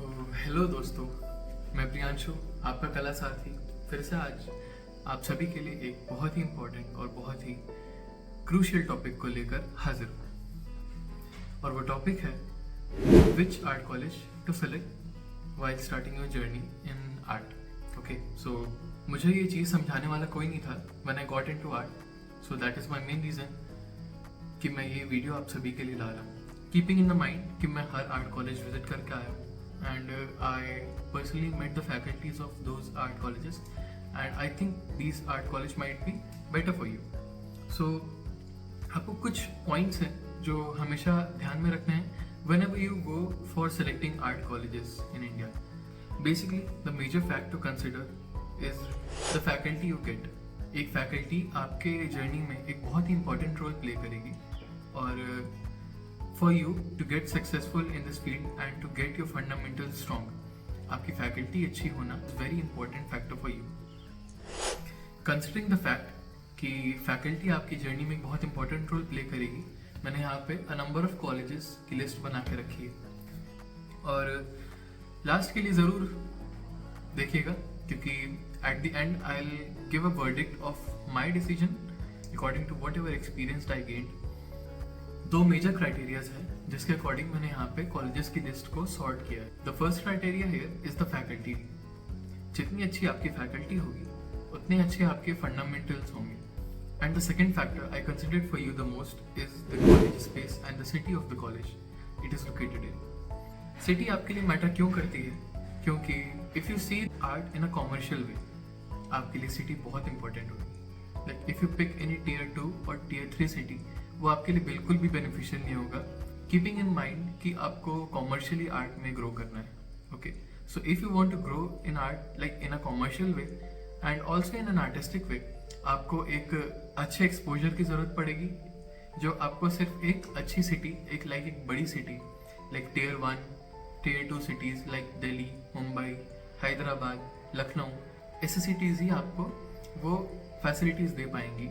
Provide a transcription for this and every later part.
तो हेलो दोस्तों, मैं प्रियांशु, आपका कला साथी फिर से आज आप सभी के लिए एक बहुत ही इम्पोर्टेंट और बहुत ही क्रूशियल टॉपिक को लेकर हाजिर हूँ। और वो टॉपिक है which art college to select while starting your journey in art. Okay, so मुझे ये चीज़ समझाने वाला कोई नहीं था when I got into art, so that is my main reason कि मैं ये वीडियो आप सभी के लिए ला रहा हूँ, कीपिंग इन द माइंड कि मैं हर आर्ट कॉलेज विजिट करके आया हूँ and I personally met the faculties of those art colleges and I think these art college might be better for you. So आपको कुछ points हैं जो हमेशा ध्यान में रखना है whenever you go for selecting art colleges in India. Basically the major fact to consider is the faculty you get. एक faculty आपके जर्नी में एक बहुत ही important role play करेगी और for you to get successful in this field and to get your fundamentals strong, आपकी faculty अच्छी होना is very important factor for you. Considering the fact कि faculty आपकी journey में बहुत important role play करेगी, मैंने यहाँ पे a number of colleges की list बना के रखी है और last के लिए ज़रूर देखिएगा क्योंकि at the end I'll give a verdict of my decision according to whatever experience I gained. दो मेजर क्राइटेरियाज हैं जिसके अकॉर्डिंग मैंने यहाँ पे कॉलेजेस की लिस्ट को सॉर्ट किया है. The first criteria here is the faculty. जितनी अच्छी आपकी फैकल्टी होगी उतने अच्छे आपके फंडामेंटल्स होंगे. And the second factor I considered for you the most is the college space and the city of the college it is located in. City आपके लिए मैटर क्यों करती है? क्योंकि if you see art in a commercial way आपके लिए city बहुत important होगी. Like if you pick any tier 2 और टियर 3 सिटी, वो आपके लिए बिल्कुल भी बेनिफिशियल नहीं होगा, कीपिंग इन माइंड कि आपको कॉमर्शियली आर्ट में ग्रो करना है. Okay, so if you want to grow in art like in a commercial way and also in an artistic way, आपको एक अच्छे एक्सपोजर की ज़रूरत पड़ेगी जो आपको सिर्फ एक अच्छी सिटी, एक बड़ी city like tier 1 tier 2 cities like Delhi, Mumbai, Hyderabad, Lucknow, ऐसी सिटीज़ ही आपको वो फैसिलिटीज़ दे पाएंगी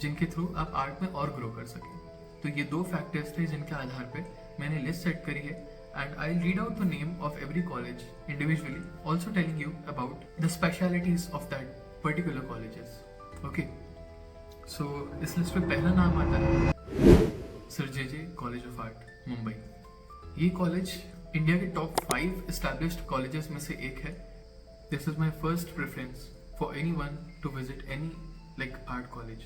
जिनके थ्रू आप आर्ट में और ग्रो कर सकें. तो ये दो फैक्टर्स थे जिनके आधार पे मैंने लिस्ट सेट करी है and I read out the name of every college individually, also telling you about the specialities of that particular colleges. Okay, so इस लिस्ट में पहला नाम आता है Sir J College of Art Mumbai. ये कॉलेज इंडिया के टॉप 5 एस्टैब्लिश्ड कॉलेजेस में से एक है. This is my first preference for any one to visit any like art college.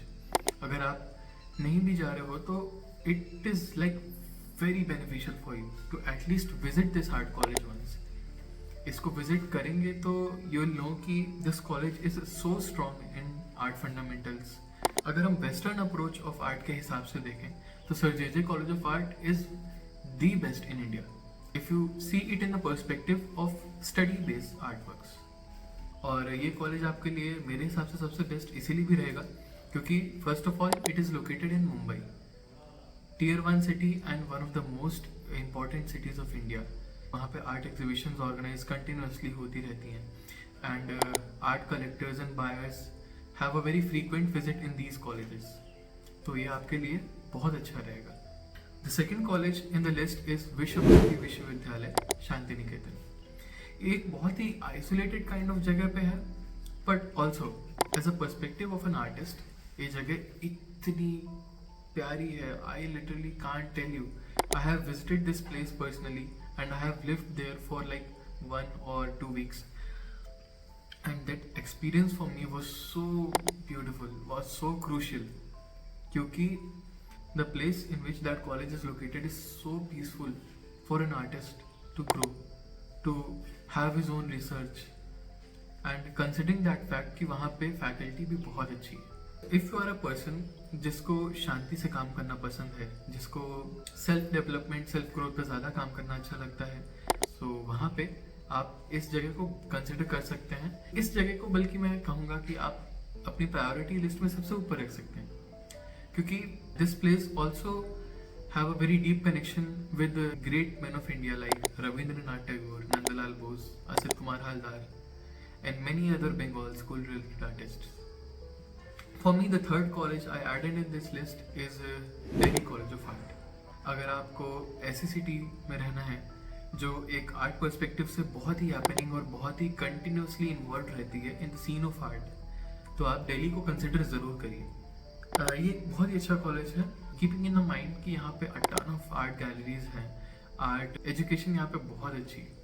अगर आप नहीं भी जा रहे हो तो it is like very beneficial for you to at least visit this art college once. इसको विजिट करेंगे तो यू विल नो कि this college is so strong in art fundamentals. अगर हम वेस्टर्न अप्रोच ऑफ आर्ट के हिसाब से देखें तो sir J College of art is the best in India if you see it in the perspective of study based art works. और ये college आपके लिए मेरे हिसाब से सबसे बेस्ट इसीलिए भी रहेगा क्योंकि first of all it is located in Mumbai, tier 1 city and one of the most important cities of India. वहाँ पे आर्ट एग्जीबिशंस ऑर्गेनाइज कंटिन्यूसली होती रहती हैं and art collectors and buyers have a very frequent visit in these colleges. तो ये आपके लिए बहुत अच्छा रहेगा. The second college in the list is Visva Bharati विश्वविद्यालय शांति निकेतन. एक बहुत ही आइसोलेटेड काइंड ऑफ जगह पे है but also as a perspective of an artist ये जगह इतनी प्यारी है. I literally can't tell you. I have visited this place personally and I have lived there for like 1 or 2 weeks and that experience for me was so beautiful, was so crucial क्योंकि the place in which that college is located is so peaceful for an artist to grow, to have his own research and considering that fact कि वहाँ पे faculty भी बहुत अच्छी है. If you are a person जिसको शांति से काम करना पसंद है, जिसको सेल्फ डेवलपमेंट सेल्फ ग्रोथ पे ज़्यादा काम करना अच्छा लगता है, तो वहाँ पे आप इस जगह को कंसिडर कर सकते हैं. इस जगह को बल्कि मैं कहूँगा कि आप अपनी प्रायोरिटी लिस्ट में सबसे ऊपर रख सकते हैं क्योंकि this place also have a very deep connection with great man of India like Rabindranath Tagore, Nandlal Bose, Asit Kumar Haldar and many other Bengal school related artists. For me, the third college I added in this list is Delhi College of Art. अगर आपको ऐसी city में रहना है जो एक art perspective से बहुत ही हैपनिंग और बहुत ही कंटिन्यूसली इन्वॉल्व रहती है in the scene of art, तो आप दिल्ली को कंसिडर ज़रूर करिए। ये एक बहुत ही अच्छा कॉलेज है, कीपिंग इन द माइंड कि यहाँ पे a ton of art galleries हैं, आर्ट एजुकेशन यहाँ पे बहुत अच्छी है।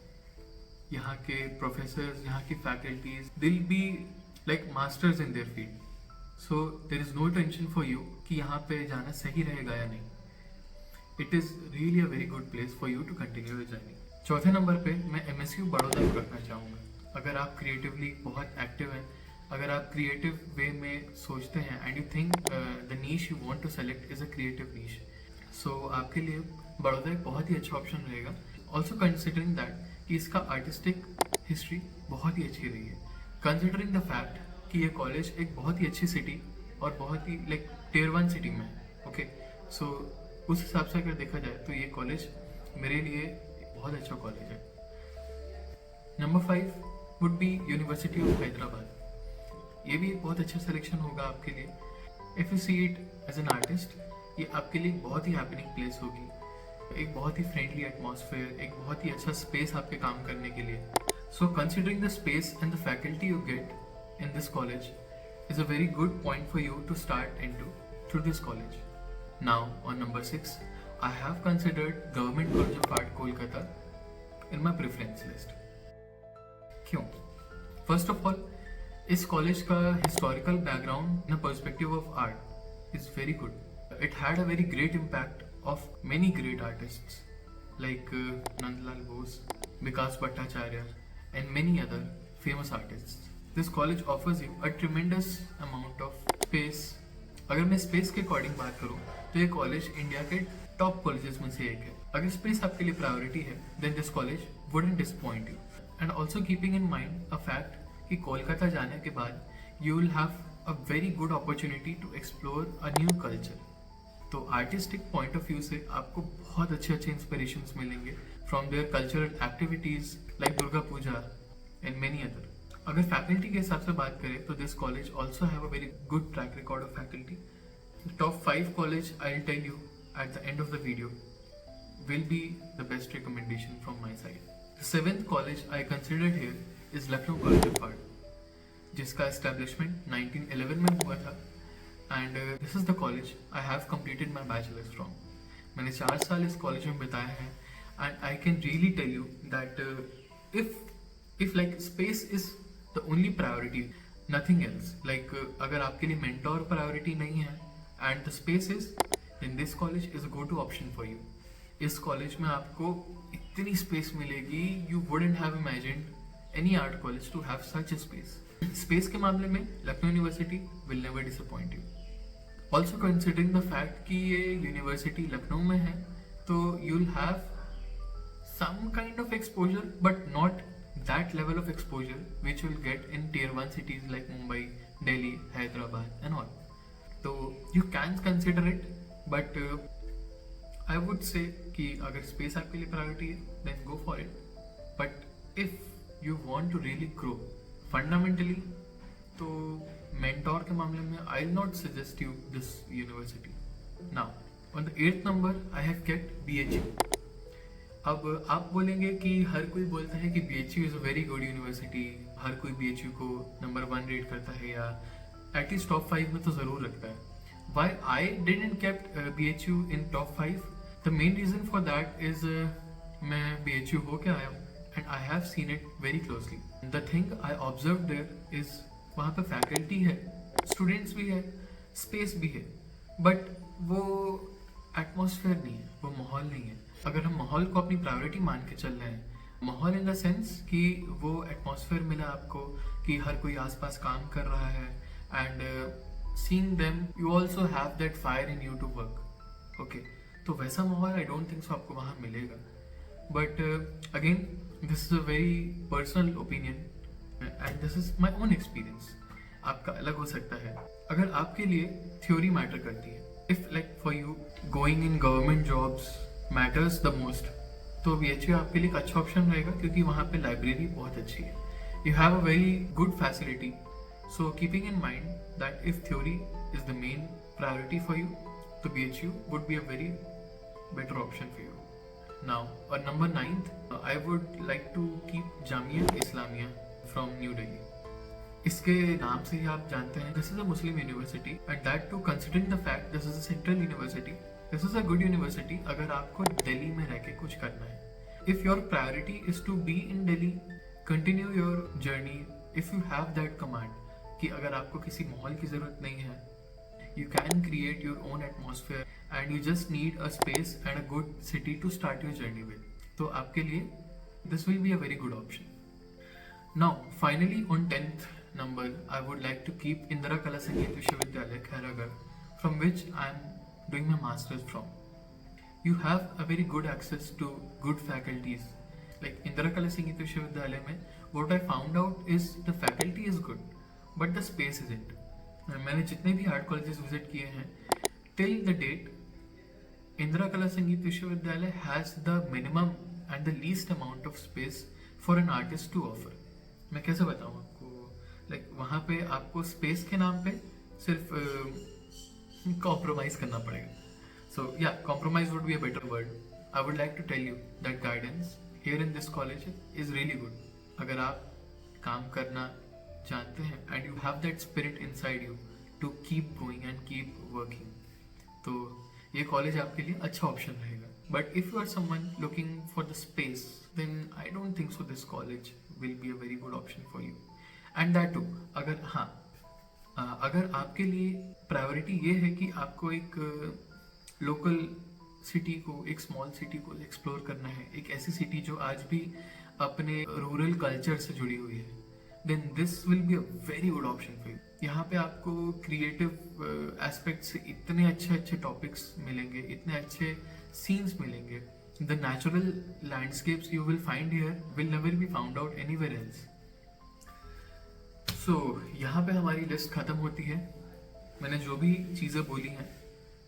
यहाँ के प्रोफेसर्स, यहाँ की faculties, will be like masters in their field, so there is no tension for you कि यहाँ पे जाना सही रहेगा या नहीं। It is really a very good place for you to continue your journey. चौथे नंबर पे मैं MSU बड़ौदा को रखना चाहूँगा। अगर आप क्रिएटिवली बहुत एक्टिव हैं, अगर आप क्रिएटिव वे में सोचते हैं and you think the niche you want to select is a creative niche, so आपके लिए बड़ौदा एक बहुत ही अच्छा ऑप्शन रहेगा। ऑल्सो कंसिडरिंग दैट कि इसका आर्टिस्टिक हिस्ट्री बहुत ही अच्छी रही है, कंसिडरिंग द फैक्ट कि ये कॉलेज एक बहुत ही अच्छी सिटी और बहुत ही लाइक टियर 1 सिटी में है। ओके, सो उस हिसाब से अगर देखा जाए तो ये कॉलेज मेरे लिए बहुत अच्छा कॉलेज है। Number 5 would be university of Hyderabad. ये भी एक बहुत अच्छा सिलेक्शन होगा आपके लिए। If you see it as an artist, ये आपके लिए बहुत ही हैपनिंग प्लेस होगी, एक बहुत ही फ्रेंडली एटमॉस्फेयर, एक बहुत ही अच्छा स्पेस आपके काम करने के लिए। So considering the space and the faculty you get in this college is a very good point for you to start into through this college. Now on number 6, I have considered Government College of Art Kolkata in my preference list. क्यों? First of all, इस college का historical background in a perspective of art is very good. It had a very great impact of many great artists like Nandlal Bose, Vikas Bhattacharya and many other famous artists. This college offers you a tremendous amount of space. अगर मैं space के according बात करूँ तो ये college India के top colleges में से एक है। अगर स्पेस आपके लिए प्रायोरिटी है then this college wouldn't disappoint you. And also keeping in mind a fact कि कोलकाता जाने के बाद you will have a very good opportunity to explore a new culture. तो आर्टिस्टिक पॉइंट ऑफ व्यू से आपको बहुत अच्छे अच्छे इंस्पिरेशंस मिलेंगे from there cultural activities like Durga Puja and many other. अगर फैकल्टी के हिसाब से बात करें तो this college also have a very good track record of faculty. Top 5 college I will tell you at the end of the video will be the best recommendation from my side. The 7th college I considered here is Lucknow college of art, जिसका establishment 1911 में हुआ था and this is the college I have completed my bachelors from. मैंने 4 साल इस कॉलेज में बिताए हैं and I can really tell you that if like space is the only priority, nothing else, like अगर आपके लिए mentor priority नहीं है and the space is, then this college is a go to option for you. इस कॉलेज में आपको इतनी स्पेस मिलेगी, you wouldn't have imagined any art college to have such a space. Space के मामले में Lucknow university will never disappoint you. Also considering the fact कि ये यूनिवर्सिटी लखनऊ में है तो you'll have some kind of exposure but not that level of exposure which you'll get in tier 1 cities like Mumbai, Delhi, Hyderabad and all. So you can consider it, but I would say कि अगर space आपके लिए priority है then go for it. But if you want to really grow fundamentally, तो mentor के मामले में I'll not suggest you this university. Now on the 8th number I have kept BHU. अब आप बोलेंगे कि हर कोई बोलता है कि BHU is a very good university, हर कोई BHU को नंबर 1 रेट करता है या एटलीस्ट टॉप 5 में तो ज़रूर रखता है। Why I didn't kept BHU in top 5? The main reason for that is मैं BHU हो के आया हूँ and I have seen it very closely. The thing I observe there is वहाँ पर फैकल्टी है, स्टूडेंट्स भी है, स्पेस भी है, बट वो एटमॉस्फेयर नहीं है, वो माहौल नहीं है। अगर हम माहौल को अपनी प्रायोरिटी मान के चल रहे हैं, माहौल इन द सेंस कि वो एटमॉस्फेयर मिला आपको कि हर कोई आसपास काम कर रहा है and seeing them you also have that fire in you to work. Okay, तो वैसा माहौल आई डोंट थिंक सो आपको वहाँ मिलेगा। But again this is a very personal opinion and this is my own experience, आपका अलग हो सकता है। अगर आपके लिए थ्योरी मैटर करती है, if like for you going in government jobs matters the most, तो BHU आपके लिए एक अच्छा ऑप्शन रहेगा क्योंकि वहाँ पे लाइब्रेरी बहुत अच्छी है, you have a very good facility. So keeping in mind that if theory is the main priority for you, तो BHU would be a very better option for you. now. Or number 9th, I would like to keep Jamia Islamia from New Delhi. इसके नाम से ही आप जानते हैं this is a Muslim university and that too considering the fact this is a central university, this is a good university अगर आपको दिल्ली में रह के कुछ करना है. If your priority is to be in Delhi, continue your journey. If you have that command कि अगर आपको किसी माहौल की जरूरत नहीं है, you can create your own atmosphere and you just need a space and a good city to start your journey with. तो आपके लिए this will be a very good option. Now finally on 10th number I would like to keep Indira Kala Sangeet Vishwavidyalaya Khairagarh, from which I am doing my masters from. You have a very good access to good faculties. Like Indira Kala Sangeet Vishwavidyalaya में what I found out is the faculty is good but the space isn't. मैंने जितने भी art colleges visit किए हैं till the date, Indira Kala Sangeet Vishwavidyalaya has the minimum and the least amount of space for an artist to offer. मैं कैसे बताऊँ आपको, like वहाँ पे आपको स्पेस के नाम पे सिर्फ कॉम्प्रोमाइज करना पड़ेगा. सो या compromise would be a better word. I would like to tell you that guidance here in this college is really good. अगर आप काम करना जानते हैं and you have that spirit inside you to keep going and keep working, तो ये college आपके लिए अच्छा ऑप्शन रहेगा. But if you are someone looking for the space then I don't think so this college will be a very good option for you. And that too अगर अगर आपके लिए प्रायोरिटी ये है कि आपको एक लोकल सिटी को, एक स्मॉल सिटी को एक्सप्लोर करना है, एक ऐसी सिटी जो आज भी अपने रूरल कल्चर से जुड़ी हुई है, then this will be a very good option for you. यहाँ पे आपको क्रिएटिव एस्पेक्ट से इतने अच्छे टॉपिक्स मिलेंगे, इतने अच्छे सीन्स मिलेंगे. The natural landscapes you will find here will never be found out anywhere else. So यहाँ पे हमारी लिस्ट खत्म होती है. मैंने जो भी चीज़ें बोली हैं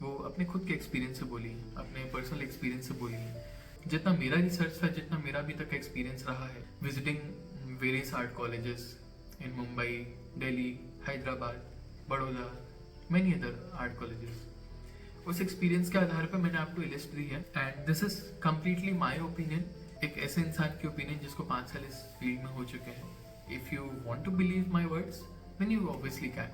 वो अपने खुद के एक्सपीरियंस से बोली हैं, अपने पर्सनल एक्सपीरियंस से बोली हैं. जितना मेरा रिसर्च था, जितना मेरा अभी तक एक्सपीरियंस रहा है visiting various art colleges in Mumbai, Delhi, Hyderabad, Baroda, many other art colleges. उस एक्सपीरियंस के आधार पर मैंने आपको लिस्ट दी है and this is completely my opinion. एक ऐसे इंसान की ओपिनियन जिसको 5 साल इस फील्ड में हो चुके हैं. If you want to believe my words then you obviously can,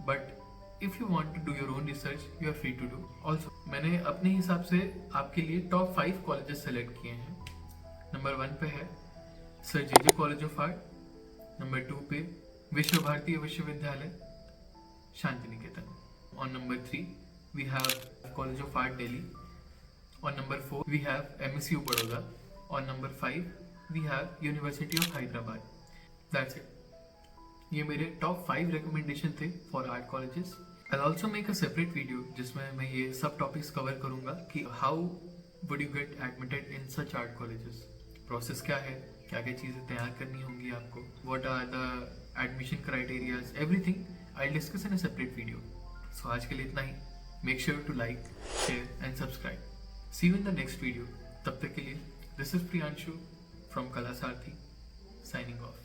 but if you want to do your own research you are free to do also. मैंने अपने हिसाब से आपके लिए टॉप 5 कॉलेजेस सेलेक्ट किए हैं. नंबर 1 पे है Sir J College of art. Number 2 पे विश्व भारती विश्वविद्यालय Shanti Niketan. On number 3 we have College of Art Delhi. On number 4 we have MSU Baroda. On number 5 we have University of Hyderabad. That's it. ये मेरे top 5 recommendation थे for art colleges. I'll also make a separate video जिसमें मैं ये सब topics cover करूंगा कि how would you get admitted in such art colleges. Process क्या है, क्या क्या चीज़ें तैयार करनी होंगी आपको, what are the admission criterias, everything I discuss in a separate video. So आज के लिए इतना ही. Make sure to like, share and subscribe. See you in the next video. तब तक के लिए दिस इज प्रियांशु फ्रॉम कला सारथी साइनिंग ऑफ.